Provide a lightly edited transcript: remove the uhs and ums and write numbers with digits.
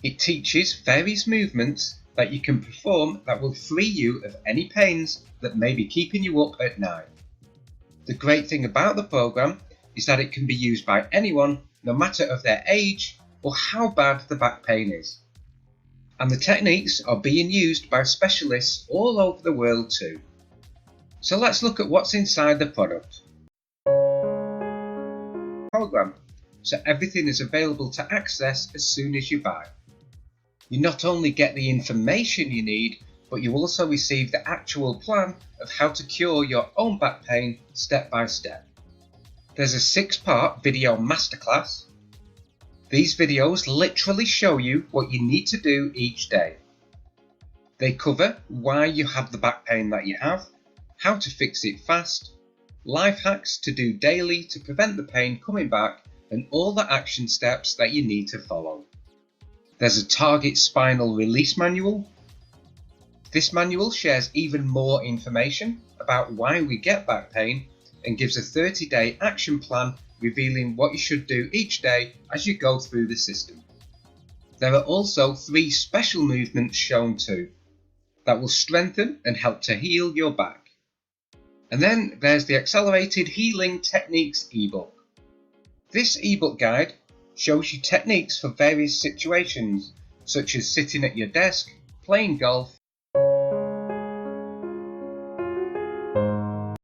It teaches various movements that you can perform that will free you of any pains that may be keeping you up at night. The great thing about the program is that it can be used by anyone, no matter of their age or how bad the back pain is. And the techniques are being used by specialists all over the world too. So let's look at what's inside the product. Program. So everything is available to access as soon as you buy. You not only get the information you need, but you also receive the actual plan of how to cure your own back pain step by step. There's a 6-part video masterclass. These videos literally show you what you need to do each day. They cover why you have the back pain that you have, how to fix it fast, life hacks to do daily to prevent the pain coming back, and all the action steps that you need to follow. There's a target spinal release manual. This manual shares even more information about why we get back pain and gives a 30-day action plan revealing what you should do each day as you go through the system. There are also 3 special movements shown too that will strengthen and help to heal your back. And then there's the Accelerated Healing Techniques ebook. This ebook guide shows you techniques for various situations, such as sitting at your desk, playing golf,